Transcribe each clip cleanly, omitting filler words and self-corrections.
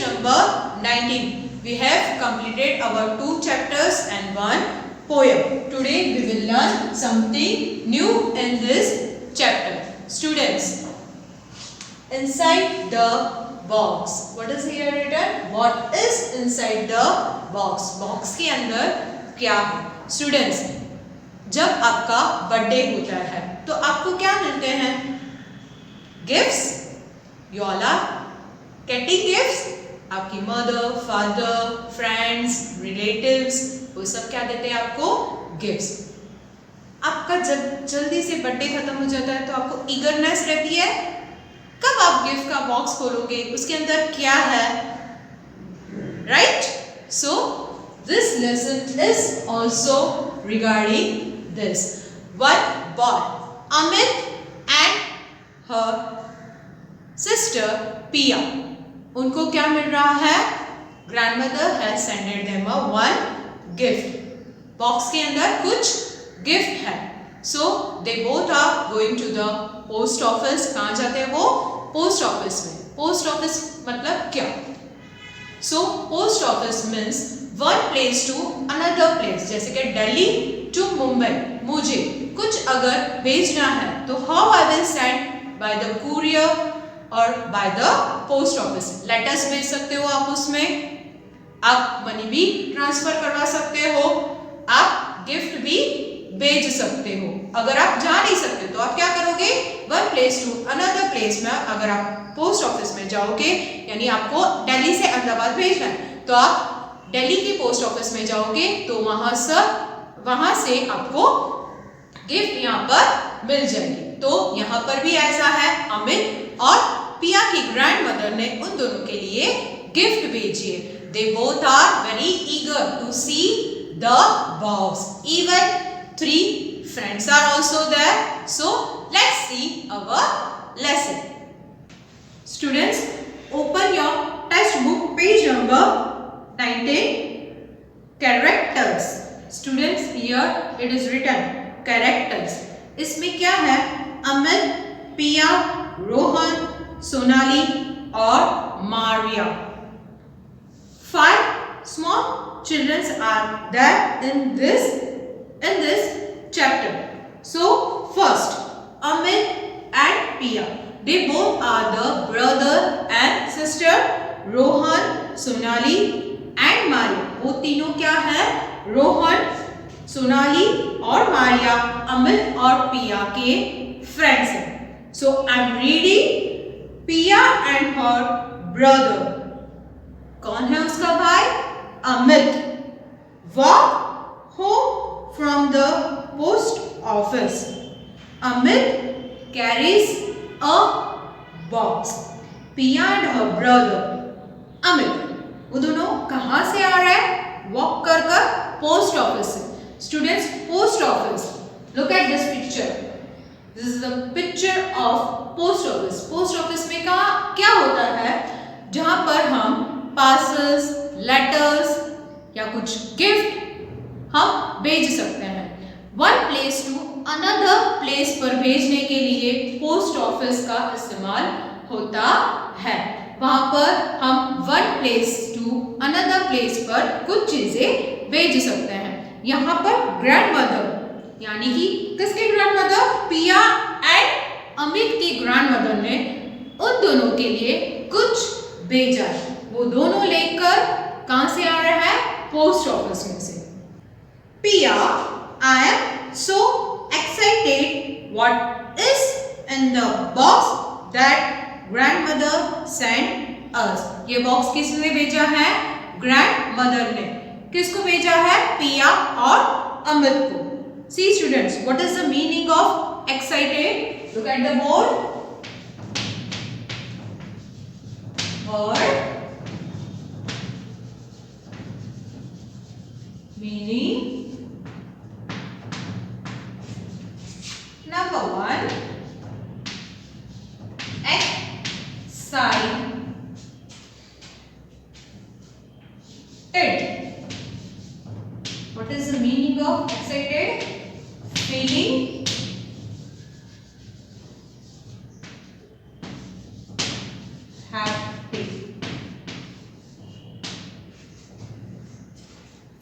number 19. We have completed our 2 chapters and 1 poem. Today we will learn something new in this chapter. Students, inside the box. What is here written? What is inside the box? Box के अंदर क्या है? Students, जब आपका birthday होता है तो आपको क्या मिलते हैं? Gifts. You all are getting gifts. आपकी मदर, फादर, फ्रेंड्स, रिलेटिव्स, वो सब क्या देते हैं आपको? गिफ्ट्स. आपका जब जल्दी से बर्थडे खत्म हो जाता है तो आपको ईगरनेस रहती है कब आप गिफ्ट का बॉक्स खोलोगे, उसके अंदर क्या है, right? So this lesson is also regarding this. One boy, Amit and her sister Pia. उनको क्या मिल रहा है? Grandmother has sended them a one gift. Box के अंदर कुछ गिफ्ट है. So they both are going to the post office. कहाँ जाते हैं वो? पोस्ट ऑफिस में. पोस्ट ऑफिस मतलब क्या? So post office means one place to another place. जैसे कि दिल्ली टू मुंबई. मुझे कुछ अगर भेजना है तो how I will send? By the courier और by the post office. Letters भेज सकते हो आप उसमें. आप मनी भी ट्रांसफर करवा सकते हो. आप गिफ्ट भी भेज सकते हो. अगर आप जा नहीं सकते तो आप क्या करोगे? One place to another place में अगर आप पोस्ट ऑफिस में जाओगे, यानी आपको दिल्ली से अहमदाबाद भेजना है तो आप दिल्ली की पोस्ट ऑफिस में जाओगे तो वहां से आपको गिफ्ट यहाँ पर मिल जाएगी. तो यहाँ पर भी ऐसा है. अमित और पिया की ग्रैंडमदर ने उन दोनों के लिए गिफ्ट भेजी है. They both are very eager to see the box. Even 3 friends are also there. So let's see our lesson. Students, open your textbook page number 19. Characters. Students, here it is written characters. इसमें क्या है? अमित, पिया, रोहन, सोनाली और Maria. 5 small children are there in this chapter. So first, Amit and Pia. They both are the brother and sister. Rohan, Sonali and Maria. वो तीनों क्या है? रोहन, सोनाली और मारिया अमित और पिया के फ्रेंड्स हैं. So I'm reading Pia and her brother. कौन है उसका भाई? Amit. Walk home from the post office. Amit carries a box. Pia and her brother. Amit, वो दोनों कहाँ से आ रहे हैं? वॉक कर पोस्ट ऑफिस से. Students, post office. Look at this picture. This is the picture of post office. Post office में क्या होता है? जहां पर हम पार्सल्स, लेटर्स या कुछ गिफ्ट हम भेज सकते हैं. One place to another place पर भेजने के लिए पोस्ट ऑफिस का इस्तेमाल होता है. वहां पर हम one place to another place पर कुछ चीजें भेज सकते हैं. यहाँ पर ग्रैंडमदर यानी कि किसकी ग्रैंडमदर? पिया एंड अमित की ग्रैंडमदर ने उन दोनों के लिए कुछ भेजा है. वो दोनों लेकर कहां से आ रहा है? पोस्ट ऑफिस में से. पिया, I am so excited. What is in the box that grandmother sent us? ये बॉक्स किसने भेजा है? ग्रैंडमदर ने. किसको भेजा है? पिया और अमित को. See students, what is the meaning of excited? Look at the board. Word meaning. Number 1, excited. What is the meaning of excited? Feeling happy.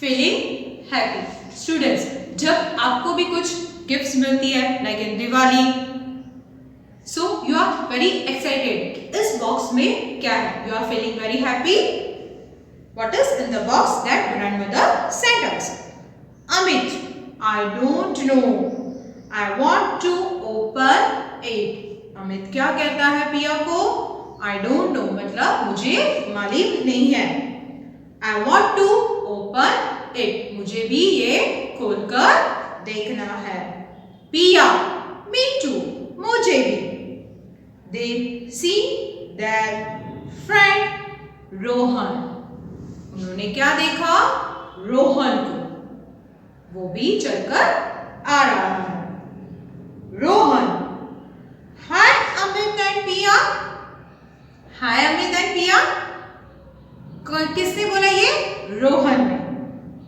Feeling happy. Students, जब आपको भी कुछ गिफ्ट्स मिलती है like in Diwali, so you are very excited, इस box में क्या है, you are feeling very happy. What is in the box that grandmother sent us? Amit, I don't know. I want to open it. Amit क्या कहता है पिया को? I don't know मतलब मुझे मालूम नहीं है। I want to open it. मुझे भी ये खोलकर देखना है। पिया, me too. मुझे भी। They see their friend Rohan. उन्होंने क्या देखा? रोहन को। वो भी चलकर आ रहा है। रोहन, हाय अमित एंड पिया। हाय अमित एंड पिया। किसने बोला ये? रोहन ने।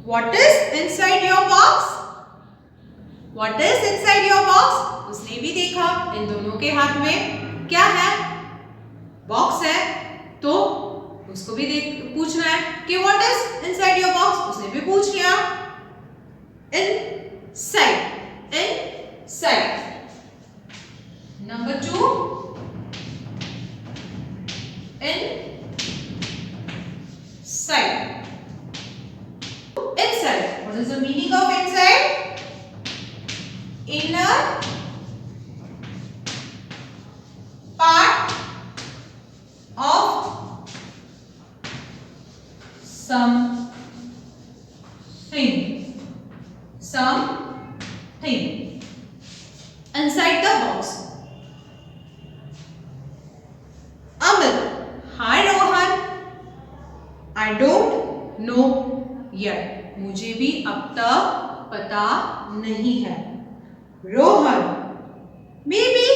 What is inside your box? What is inside your box? उसने भी देखा, इन दोनों के हाथ में क्या है? बॉक्स है, तो उसको भी पूछना है कि what is inside your box. उसने भी पूछ लिया। Inside, inside. Number 2, inside. Inside. What is the meaning of inside? Inner part of something. Something inside the box. Amit, hi Rohan. I don't know yet. मुझे भी अब तक पता नहीं है। Rohan, maybe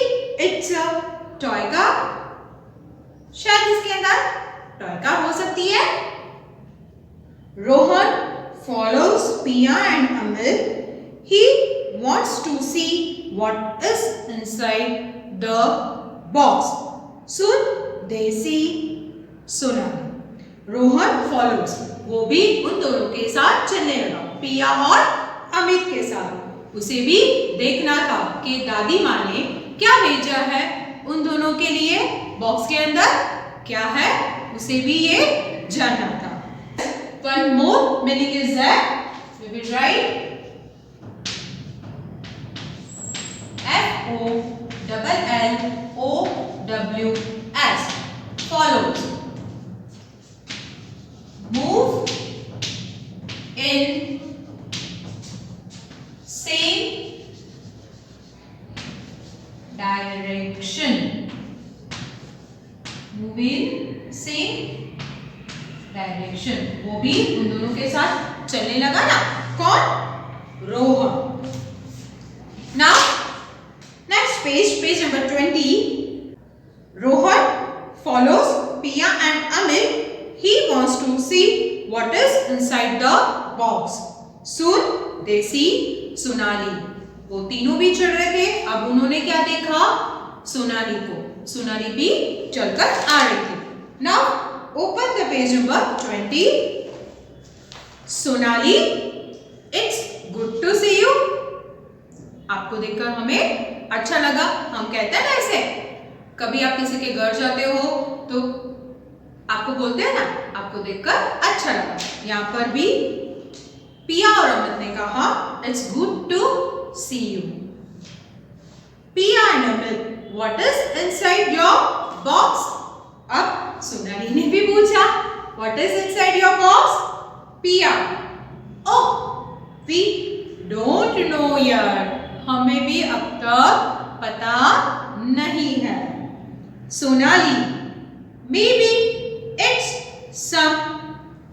it's a toy car. शायद इसके अंदर टॉय कार हो सकती है। Rohan follows Pia and Amit. He wants to see what is inside the box. Soon they see Sonali. Rohan follows. वो भी उन दोनों के साथ चलने लगा, पिया और अमित के साथ। उसे भी देखना था कि दादी माँ ने क्या भेजा है उन दोनों के लिए, बॉक्स के अंदर क्या है, उसे भी ये जानना था। One more meaning is that we will write FOLLOWS follows. Move in same direction. Move in same direction. वो भी उन दोनों के साथ चलने लगा ना। कौन? Rohan. Now next page number 20। Rohan follows Pia and Amit. He wants to see what is inside the box. Soon they see Sonali. वो तीनों भी चल रहे थे, अब उन्होंने क्या देखा? सोनाली को। सोनाली भी चलकर आ रही थी। Now open the page number 20. Sonali, it's good to see you. आपको देखकर हमें अच्छा लगा। हम कहते हैं ना ऐसे, कभी आप किसी के घर जाते हो तो आपको बोलते हैं ना, आपको देखकर अच्छा लगा। यहाँ पर भी पिया और अमित ने कहा it's good to see you. Piya and Amit, what is inside your box? अब सोनाली ने भी पूछा what is inside your box? Piya, oh we don't know यार, हमें भी अब तक पता नहीं है। Sonali, maybe it's some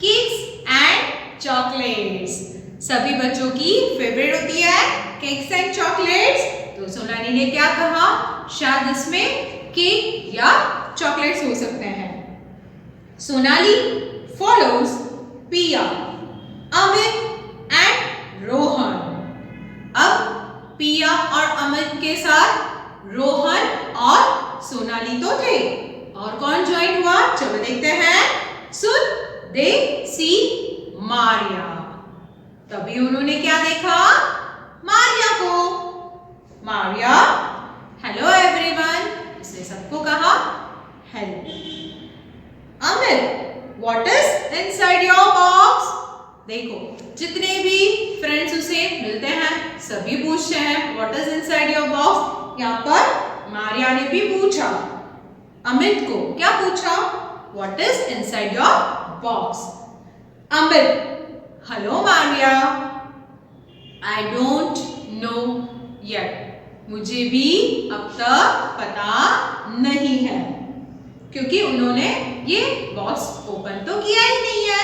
cakes and chocolates. सभी बच्चों की फेवरेट होती है केक्स एंड चॉकलेट्स, तो सोनाली ने क्या कहा? शायद इसमें केक या चॉकलेट्स हो सकते हैं। Sonali follows Pia, Amit and Rohan. अब पिया और अमित के साथ रोहन और सोनाली तो थे, और कौन ज्वाइन हुआ? चलो देखते हैं। Soon they see Maria. तभी उन्होंने क्या देखा? मारिया को। मारिया, हेलो एवरीवन, इसने सबको कहा hello. Amit, what is inside your box? देखो, जितने भी फ्रेंड्स उसे मिलते हैं सभी पूछते हैं what is inside your box. यहाँ पर मारिया ने भी पूछा अमित को, क्या पूछा? What is inside your box. Amit, hello Maria, I don't know yet, मुझे भी अब तक पता नहीं है, क्योंकि उन्होंने ये बॉक्स ओपन तो किया ही नहीं है।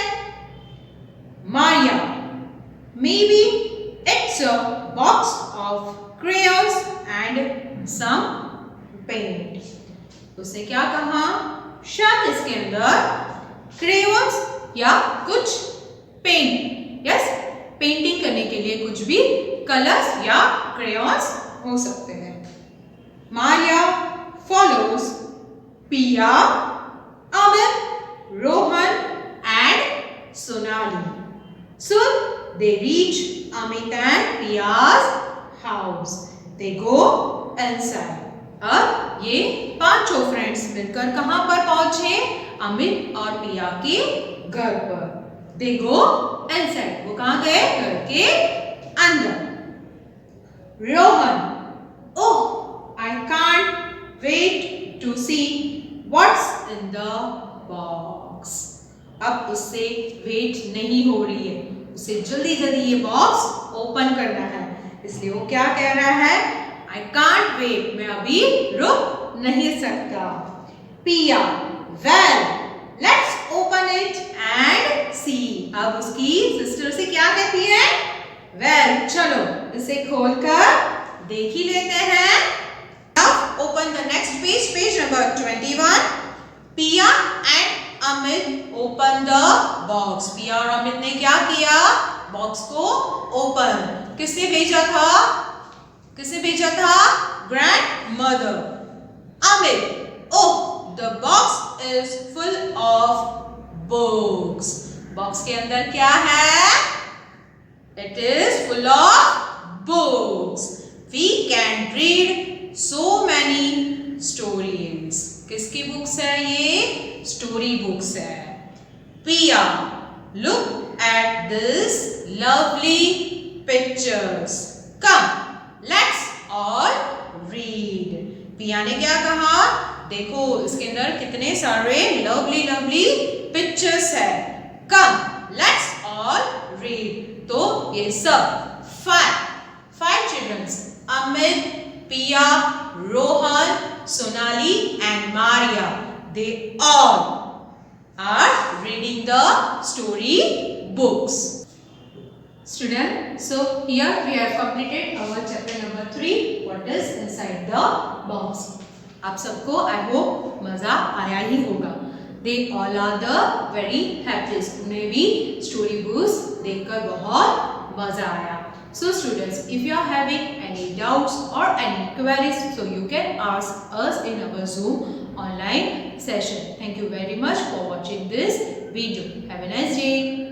Maria, maybe it's a box of crayons and some paint. उसने क्या कहा? शायद इसके अंदर crayons या कुछ पेंट, यस, पेंटिंग करने के लिए कुछ भी कलर्स या crayons हो सकते हैं। मारिया follows पिया, Amit, Rohan and Sonali. Soon they reach Amit and Piya's house. They go inside. अब ये पांचों फ्रेंड्स मिलकर कहां पर पहुंचे? अमित और पिया के घर पर। They go inside. वो कहां गए? घर के अंदर। Rohan, oh, I can't wait to see what's in the box. अब उससे वेट नहीं हो रही है, उसे जल्दी जल्दी ये बॉक्स ओपन करना है, इसलिए वो क्या कह रहा है? I can't wait, मैं अभी रुक नहीं सकता। पिया, well, let's open it and see. अब उसकी सिस्टर से क्या कहती है? well, चलो इसे खोलकर देख ही लेते हैं। Now open the next page, page number 21. Piya and Amit open the box. पिया और अमित ने क्या किया? बॉक्स को ओपन। किसने भेजा था? किसने भेजा था? Grandmother. Amit, oh, the box is full of books. Box के अंदर क्या है? It is full of books. We can read so many stories. किसकी बुक्स है ये? स्टोरी बुक्स है। पिया, look at this lovely pictures. Come, let's all read. पिया ने क्या कहा? देखो इसके अंदर कितने सारे लवली लवली पिक्चर्स है। Come, let's all read. तो ये सब five children, Amit, Piya, Rohan, Sonali and Maria, they all are reading the story books. Student, so here we have completed our chapter number 3, what is inside the box. आप सबको I hope मजा आया ही होगा। They all are the very happiest. उन्हें भी story books देखकर बहुत मजा आया। So students, if you are having any doubts or any queries, so you can ask us in our Zoom online session. Thank you very much for watching this video. Have a nice day.